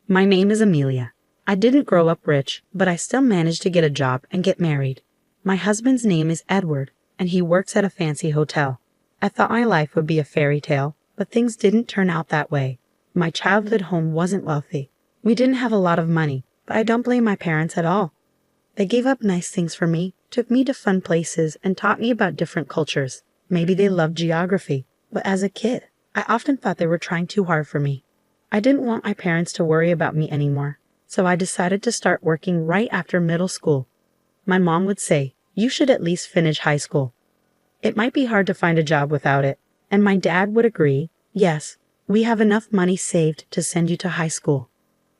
My name is Amelia. I didn't grow up rich, but I still managed to get a job and get married. My husband's name is Edward, and he works at a fancy hotel. I thought my life would be a fairy tale, but things didn't turn out that way. My childhood home wasn't wealthy. We didn't have a lot of money, but I don't blame my parents at all. They gave up nice things for me, took me to fun places, and taught me about different cultures. Maybe they loved geography, but as a kid, I often thought they were trying too hard for me. I didn't want my parents to worry about me anymore, so I decided to start working right after middle school. My mom would say, "You should at least finish high school. It might be hard to find a job without it," and my dad would agree, "Yes, we have enough money saved to send you to high school."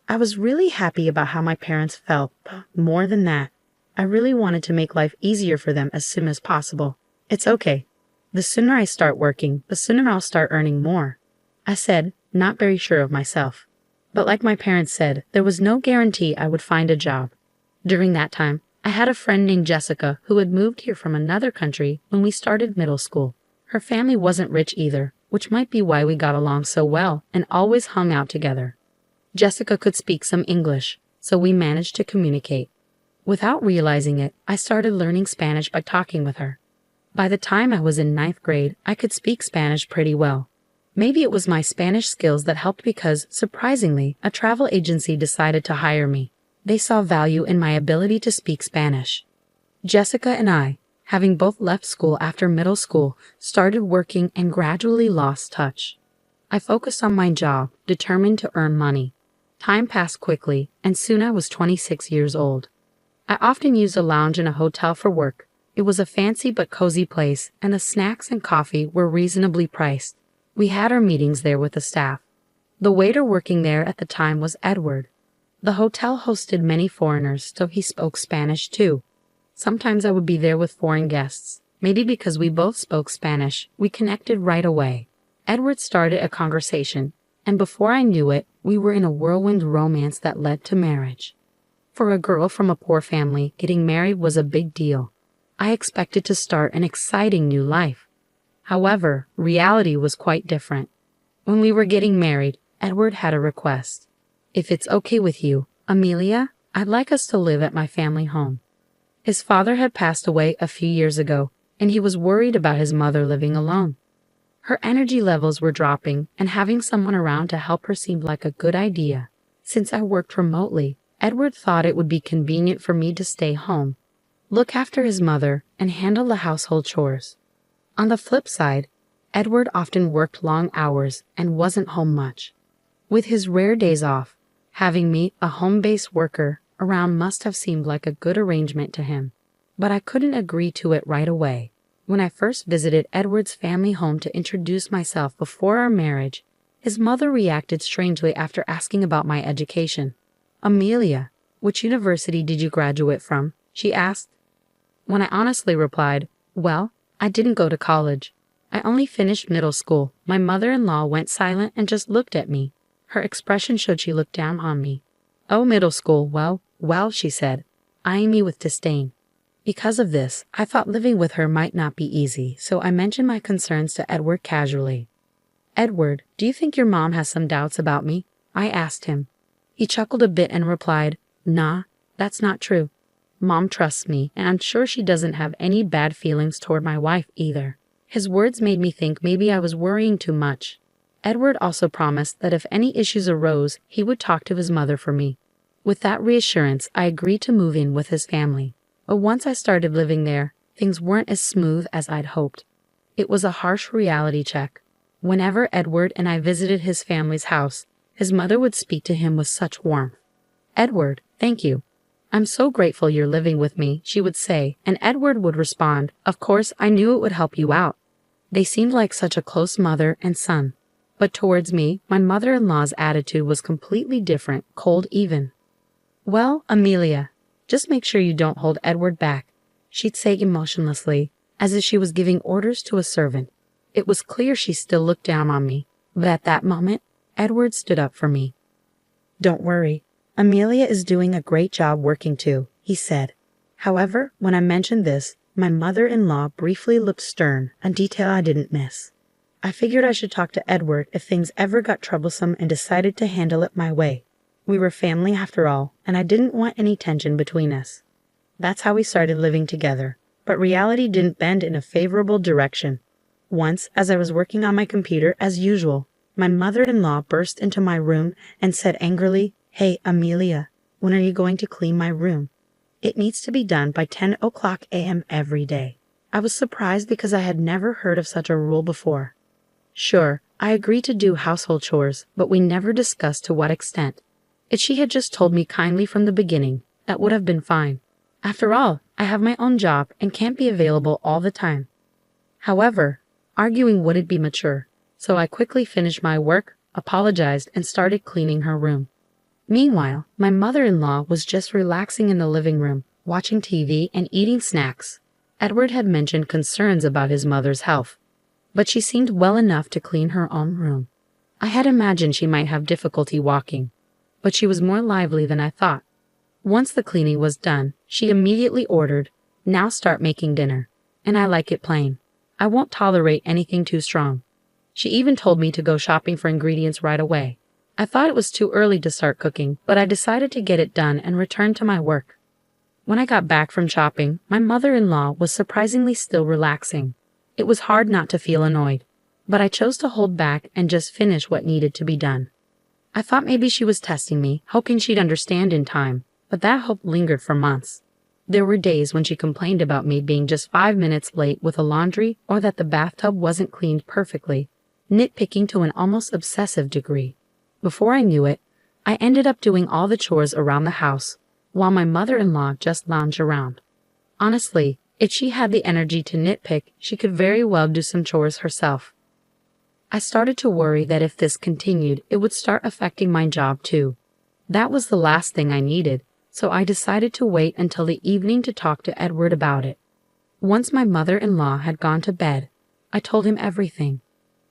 I was really happy about how my parents felt, but more than that, I really wanted to make life easier for them as soon as possible. "It's okay. The sooner I start working, the sooner I'll start earning more," I said, not very sure of myself. But like my parents said, there was no guarantee I would find a job. During that time, I had a friend named Jessica who had moved here from another country when we started middle school. Her family wasn't rich either, which might be why we got along so well and always hung out together. Jessica could speak some English, so we managed to communicate. Without realizing it, I started learning Spanish by talking with her. By the time I was in 9th grade, I could speak Spanish pretty well. Maybe it was my Spanish skills that helped because, surprisingly, a travel agency decided to hire me. They saw value in my ability to speak Spanish. Jessica and I, having both left school after middle school, started working and gradually lost touch. I focused on my job, determined to earn money. Time passed quickly, and soon I was 26 years old. I often used a lounge in a hotel for work. It was a fancy but cozy place, and the snacks and coffee were reasonably priced. We had our meetings there with the staff. The waiter working there at the time was Edward. The hotel hosted many foreigners, so he spoke Spanish too. Sometimes I would be there with foreign guests. Maybe because we both spoke Spanish, we connected right away. Edward started a conversation, and before I knew it, we were in a whirlwind romance that led to marriage. For a girl from a poor family, getting married was a big deal. I expected to start an exciting new life. However, reality was quite different. When we were getting married, Edward had a request. "If it's okay with you, Amelia, I'd like us to live at my family home." His father had passed away a few years ago, and he was worried about his mother living alone. Her energy levels were dropping, and having someone around to help her seemed like a good idea. Since I worked remotely, Edward thought it would be convenient for me to stay home, look after his mother, and handle the household chores. On the flip side, Edward often worked long hours and wasn't home much. With his rare days off, having me, a home-based worker, around must have seemed like a good arrangement to him. But I couldn't agree to it right away. When I first visited Edward's family home to introduce myself before our marriage, his mother reacted strangely after asking about my education. "Amelia, which university did you graduate from?" she asked. When I honestly replied, "Well, I didn't go to college. I only finished middle school," my mother-in-law went silent and just looked at me. Her expression showed she looked down on me. "Oh, middle school, well, she said, eyeing me with disdain. Because of this, I thought living with her might not be easy, so I mentioned my concerns to Edward casually. "Edward, do you think your mom has some doubts about me?" I asked him. He chuckled a bit and replied, "Nah, that's not true. Mom trusts me, and I'm sure she doesn't have any bad feelings toward my wife either." His words made me think maybe I was worrying too much. Edward also promised that if any issues arose, he would talk to his mother for me. With that reassurance, I agreed to move in with his family. But once I started living there, things weren't as smooth as I'd hoped. It was a harsh reality check. Whenever Edward and I visited his family's house, his mother would speak to him with such warmth. "Edward, thank you. I'm so grateful you're living with me," she would say, and Edward would respond, "Of course, I knew it would help you out." They seemed like such a close mother and son. But towards me, my mother-in-law's attitude was completely different, cold even. "Well, Amelia, just make sure you don't hold Edward back," she'd say emotionlessly, as if she was giving orders to a servant. It was clear she still looked down on me, but at that moment, Edward stood up for me. "Don't worry. Amelia is doing a great job working too," he said. However, when I mentioned this, my mother-in-law briefly looked stern, a detail I didn't miss. I figured I should talk to Edward if things ever got troublesome and decided to handle it my way. We were family after all, and I didn't want any tension between us. That's how we started living together, but reality didn't bend in a favorable direction. Once, as I was working on my computer as usual, my mother-in-law burst into my room and said angrily, "Hey, Amelia, when are you going to clean my room? It needs to be done by 10 o'clock a.m. every day." I was surprised because I had never heard of such a rule before. Sure, I agreed to do household chores, but we never discussed to what extent. If she had just told me kindly from the beginning, that would have been fine. After all, I have my own job and can't be available all the time. However, arguing wouldn't be mature, so I quickly finished my work, apologized, and started cleaning her room. Meanwhile, my mother-in-law was just relaxing in the living room, watching TV and eating snacks. Edward had mentioned concerns about his mother's health, but she seemed well enough to clean her own room. I had imagined she might have difficulty walking, but she was more lively than I thought. Once the cleaning was done, she immediately ordered, "Now start making dinner, and I like it plain. I won't tolerate anything too strong." She even told me to go shopping for ingredients right away. I thought it was too early to start cooking, but I decided to get it done and return to my work. When I got back from shopping, my mother-in-law was surprisingly still relaxing. It was hard not to feel annoyed, but I chose to hold back and just finish what needed to be done. I thought maybe she was testing me, hoping she'd understand in time, but that hope lingered for months. There were days when she complained about me being just 5 minutes late with the laundry or that the bathtub wasn't cleaned perfectly, nitpicking to an almost obsessive degree. Before I knew it, I ended up doing all the chores around the house, while my mother-in-law just lounged around. Honestly, if she had the energy to nitpick, she could very well do some chores herself. I started to worry that if this continued, it would start affecting my job too. That was the last thing I needed, so I decided to wait until the evening to talk to Edward about it. Once my mother-in-law had gone to bed, I told him everything.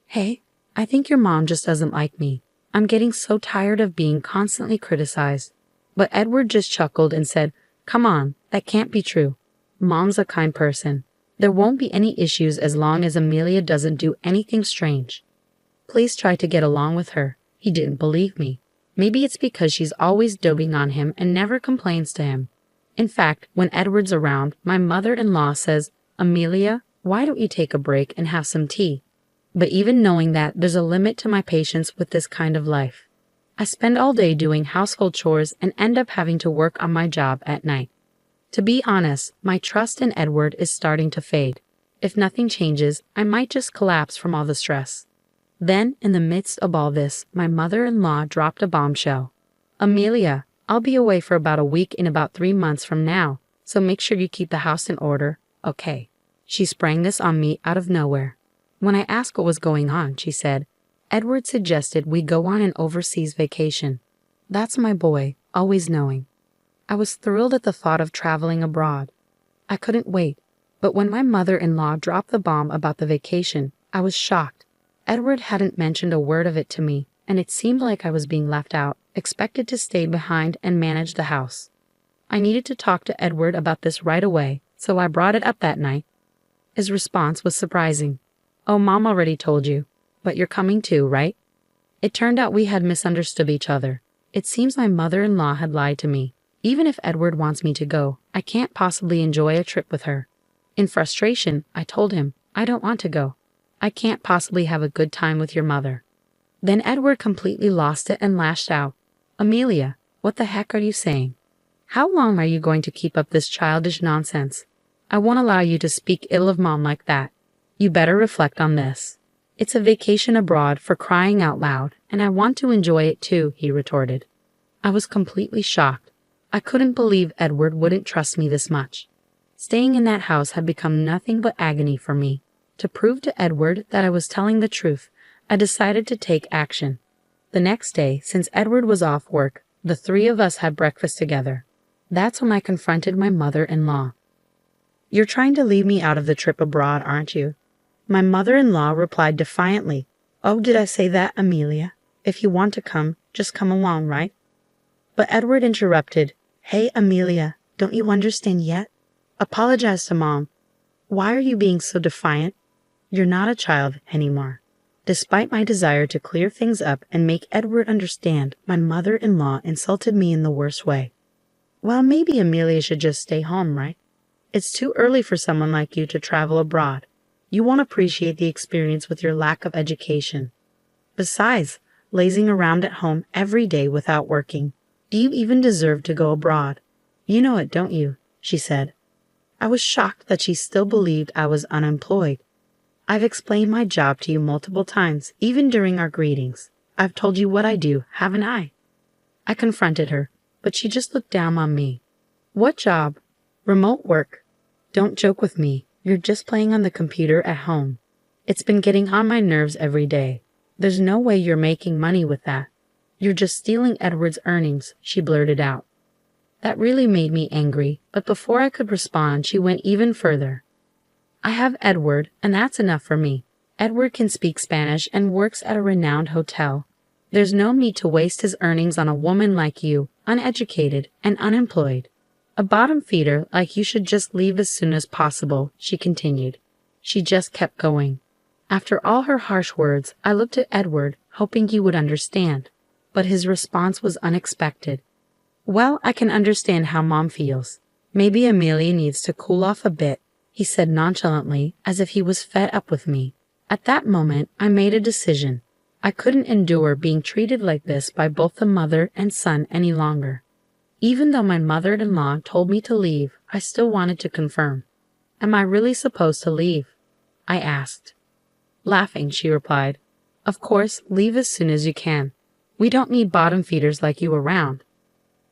"Hey, I think your mom just doesn't like me. I'm getting so tired of being constantly criticized." But Edward just chuckled and said, "Come on, that can't be true. Mom's a kind person. There won't be any issues as long as Amelia doesn't do anything strange. Please try to get along with her." He didn't believe me. Maybe it's because she's always doting on him and never complains to him. In fact, when Edward's around, my mother-in-law says, "Amelia, why don't you take a break and have some tea?" But even knowing that, there's a limit to my patience with this kind of life. I spend all day doing household chores and end up having to work on my job at night. To be honest, my trust in Edward is starting to fade. If nothing changes, I might just collapse from all the stress. Then, in the midst of all this, my mother-in-law dropped a bombshell. "Amelia, I'll be away for about a week in about 3 months from now, so make sure you keep the house in order, okay?" She sprang this on me out of nowhere. When I asked what was going on, she said, "Edward suggested we go on an overseas vacation." That's my boy, always knowing. I was thrilled at the thought of traveling abroad. I couldn't wait, but when my mother-in-law dropped the bomb about the vacation, I was shocked. Edward hadn't mentioned a word of it to me, and it seemed like I was being left out, expected to stay behind and manage the house. I needed to talk to Edward about this right away, so I brought it up that night. His response was surprising. "Oh, Mom already told you, but you're coming too, right?" It turned out we had misunderstood each other. It seems my mother-in-law had lied to me. Even if Edward wants me to go, I can't possibly enjoy a trip with her. In frustration, I told him, "I don't want to go. I can't possibly have a good time with your mother." Then Edward completely lost it and lashed out. "Amelia, what the heck are you saying? How long are you going to keep up this childish nonsense? I won't allow you to speak ill of Mom like that. You better reflect on this. It's a vacation abroad, for crying out loud, and I want to enjoy it too," he retorted. I was completely shocked. I couldn't believe Edward wouldn't trust me this much. Staying in that house had become nothing but agony for me. To prove to Edward that I was telling the truth, I decided to take action. The next day, since Edward was off work, the 3 of us had breakfast together. That's when I confronted my mother-in-law. "You're trying to leave me out of the trip abroad, aren't you?" My mother-in-law replied defiantly, "Oh, did I say that, Amelia? If you want to come, just come along, right?" But Edward interrupted. "Hey, Amelia, don't you understand yet? Apologize to Mom. Why are you being so defiant? You're not a child anymore." Despite my desire to clear things up and make Edward understand, my mother-in-law insulted me in the worst way. Well, maybe Amelia should just stay home, right? It's too early for someone like you to travel abroad. You won't appreciate the experience with your lack of education. Besides, lazing around at home every day without working. Do you even deserve to go abroad? You know it, don't you? She said. I was shocked that she still believed I was unemployed. I've explained my job to you multiple times, even during our greetings. I've told you what I do, haven't I? I confronted her, but she just looked down on me. What job? Remote work. Don't joke with me. You're just playing on the computer at home. It's been getting on my nerves every day. There's no way you're making money with that. You're just stealing Edward's earnings, she blurted out. That really made me angry, but before I could respond, she went even further. I have Edward, and that's enough for me. Edward can speak Spanish and works at a renowned hotel. There's no need to waste his earnings on a woman like you, uneducated and unemployed. A bottom feeder like you should just leave as soon as possible, she continued. She just kept going. After all her harsh words, I looked at Edward, hoping he would understand. But his response was unexpected. Well, I can understand how Mom feels. Maybe Amelia needs to cool off a bit, he said nonchalantly, as if he was fed up with me. At that moment, I made a decision. I couldn't endure being treated like this by both the mother and son any longer. Even though my mother-in-law told me to leave, I still wanted to confirm. Am I really supposed to leave? I asked. Laughing, she replied. Of course, leave as soon as you can. We don't need bottom feeders like you around.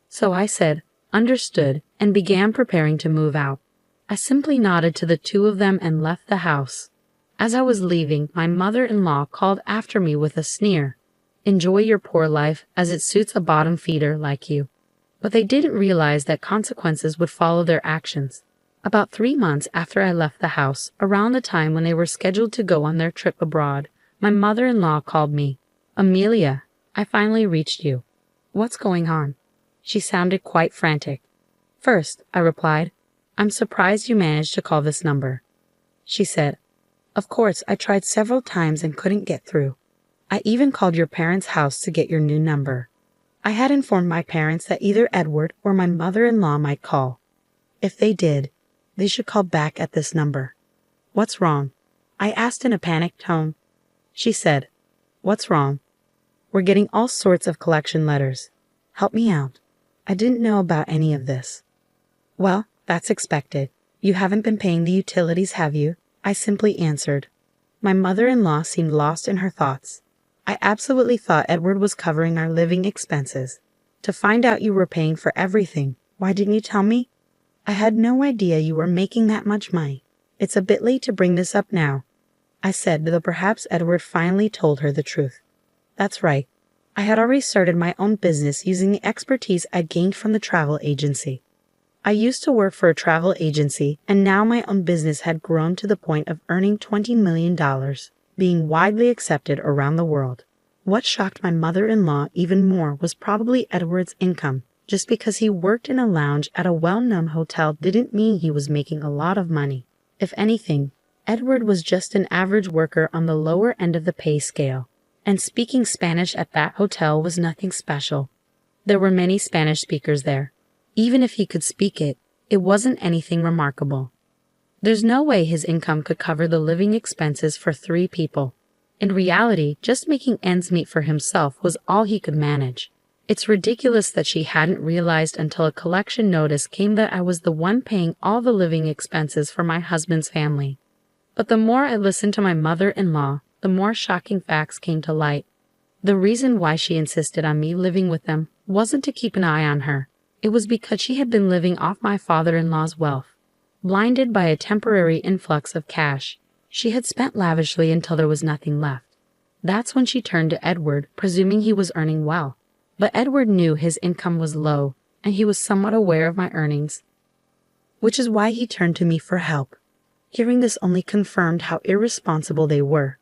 So I said, understood, and began preparing to move out. I simply nodded to the two of them and left the house. As I was leaving, my mother-in-law called after me with a sneer. Enjoy your poor life, as it suits a bottom feeder like you. But they didn't realize that consequences would follow their actions. About 3 months after I left the house, around the time when they were scheduled to go on their trip abroad, my mother-in-law called me. Amelia, I finally reached you. What's going on? She sounded quite frantic. First, I replied, I'm surprised you managed to call this number. She said, Of course, I tried several times and couldn't get through. I even called your parents' house to get your new number. I had informed my parents that either Edward or my mother-in-law might call. If they did, they should call back at this number. What's wrong? I asked in a panicked tone. She said, What's wrong? We're getting all sorts of collection letters. Help me out. I didn't know about any of this. Well, that's expected. You haven't been paying the utilities, have you? I simply answered. My mother-in-law seemed lost in her thoughts. I absolutely thought Edward was covering our living expenses. To find out you were paying for everything, why didn't you tell me? I had no idea you were making that much money. It's a bit late to bring this up now, I said, though perhaps Edward finally told her the truth. That's right. I had already started my own business using the expertise I gained from the travel agency. I used to work for a travel agency, and now my own business had grown to the point of earning $20 million, being widely accepted around the world. What shocked my mother-in-law even more was probably Edward's income. Just because he worked in a lounge at a well-known hotel didn't mean he was making a lot of money. If anything, Edward was just an average worker on the lower end of the pay scale. And speaking Spanish at that hotel was nothing special. There were many Spanish speakers there. Even if he could speak it, it wasn't anything remarkable. There's no way his income could cover the living expenses for 3 people. In reality, just making ends meet for himself was all he could manage. It's ridiculous that she hadn't realized until a collection notice came that I was the one paying all the living expenses for my husband's family. But the more I listened to my mother-in-law, the more shocking facts came to light. The reason why she insisted on me living with them wasn't to keep an eye on her. It was because she had been living off my father-in-law's wealth. Blinded by a temporary influx of cash, she had spent lavishly until there was nothing left. That's when she turned to Edward, presuming he was earning well. But Edward knew his income was low, and he was somewhat aware of my earnings, which is why he turned to me for help. Hearing this only confirmed how irresponsible they were.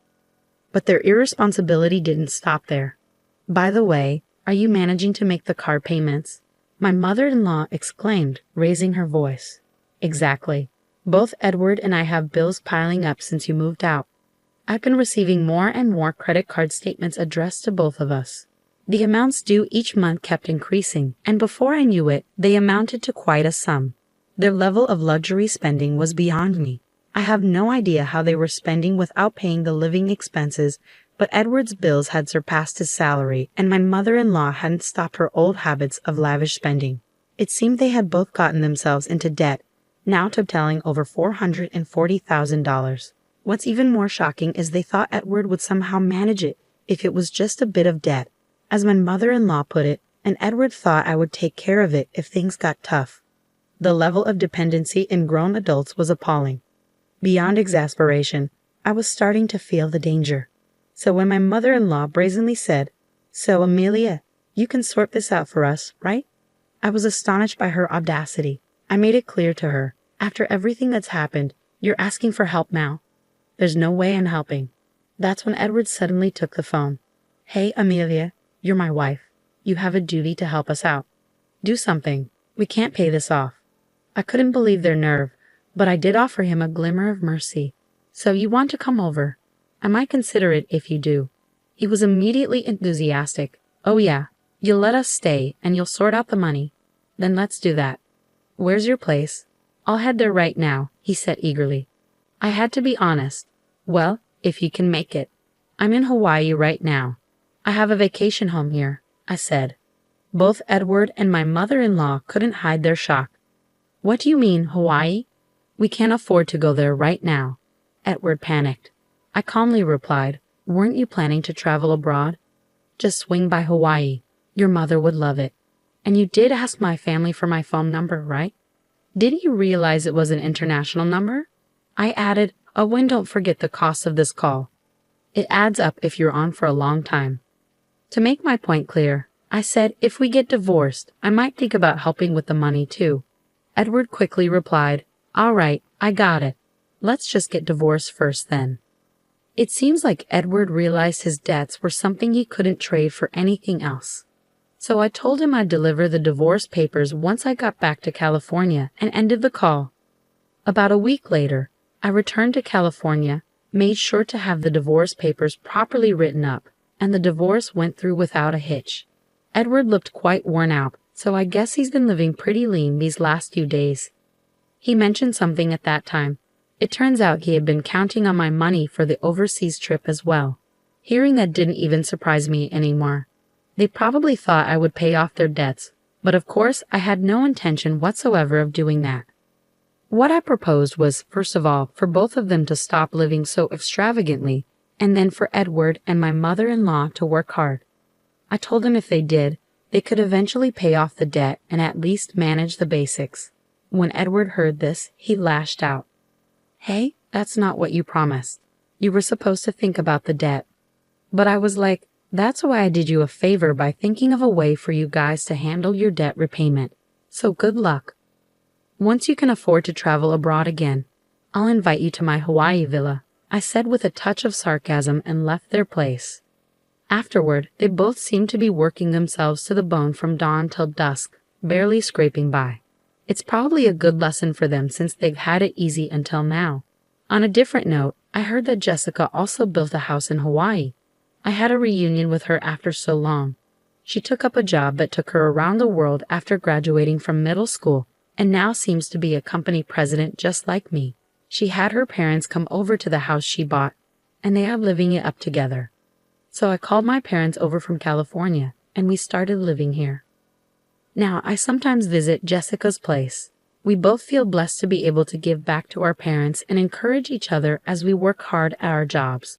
But their irresponsibility didn't stop there. By the way, are you managing to make the car payments? My mother-in-law exclaimed, raising her voice. Exactly. Both Edward and I have bills piling up since you moved out. I've been receiving more and more credit card statements addressed to both of us. The amounts due each month kept increasing, and before I knew it, they amounted to quite a sum. Their level of luxury spending was beyond me. I have no idea how they were spending without paying the living expenses, but Edward's bills had surpassed his salary, and my mother-in-law hadn't stopped her old habits of lavish spending. It seemed they had both gotten themselves into debt, now totaling over $440,000. What's even more shocking is they thought Edward would somehow manage it if it was just a bit of debt, as my mother-in-law put it, and Edward thought I would take care of it if things got tough. The level of dependency in grown adults was appalling. Beyond exasperation, I was starting to feel the danger. So when my mother-in-law brazenly said, "So, Amelia, you can sort this out for us, right?" I was astonished by her audacity. I made it clear to her, "After everything that's happened, you're asking for help now. There's no way in helping." That's when Edward suddenly took the phone. "Hey, Amelia, you're my wife. You have a duty to help us out. Do something. We can't pay this off." I couldn't believe their nerve, but I did offer him a glimmer of mercy. "So you want to come over? I might consider it if you do." He was immediately enthusiastic. "Oh yeah, you'll let us stay and you'll sort out the money. Then let's do that. Where's your place?" "I'll head there right now," he said eagerly. I had to be honest. "Well, if you can make it. I'm in Hawaii right now. I have a vacation home here," I said. Both Edward and my mother-in-law couldn't hide their shock. "What do you mean, Hawaii? We can't afford to go there right now." Edward panicked. I calmly replied, "Weren't you planning to travel abroad? Just swing by Hawaii. Your mother would love it. And you did ask my family for my phone number, right? Didn't you realize it was an international number?" I added, "Oh, and don't forget the cost of this call. It adds up if you're on for a long time." To make my point clear, I said if we get divorced, I might think about helping with the money too. Edward quickly replied, "All right, I got it. Let's just get divorced first then." It seems like Edward realized his debts were something he couldn't trade for anything else. So I told him I'd deliver the divorce papers once I got back to California and ended the call. About a week later, I returned to California, made sure to have the divorce papers properly written up, and the divorce went through without a hitch. Edward looked quite worn out, so I guess he's been living pretty lean these last few days. He mentioned something at that time. It turns out he had been counting on my money for the overseas trip as well. Hearing that didn't even surprise me anymore. They probably thought I would pay off their debts, but of course I had no intention whatsoever of doing that. What I proposed was, first of all, for both of them to stop living so extravagantly, and then for Edward and my mother-in-law to work hard. I told them if they did, they could eventually pay off the debt and at least manage the basics. When Edward heard this, he lashed out. "Hey, that's not what you promised. You were supposed to think about the debt." But I was like, "That's why I did you a favor by thinking of a way for you guys to handle your debt repayment. So good luck. Once you can afford to travel abroad again, I'll invite you to my Hawaii villa," I said with a touch of sarcasm and left their place. Afterward, they both seemed to be working themselves to the bone from dawn till dusk, barely scraping by. It's probably a good lesson for them since they've had it easy until now. On a different note, I heard that Jessica also built a house in Hawaii. I had a reunion with her after so long. She took up a job that took her around the world after graduating from middle school, and now seems to be a company president just like me. She had her parents come over to the house she bought, and they are living it up together. So I called my parents over from California, and we started living here. Now, I sometimes visit Jessica's place. We both feel blessed to be able to give back to our parents and encourage each other as we work hard at our jobs.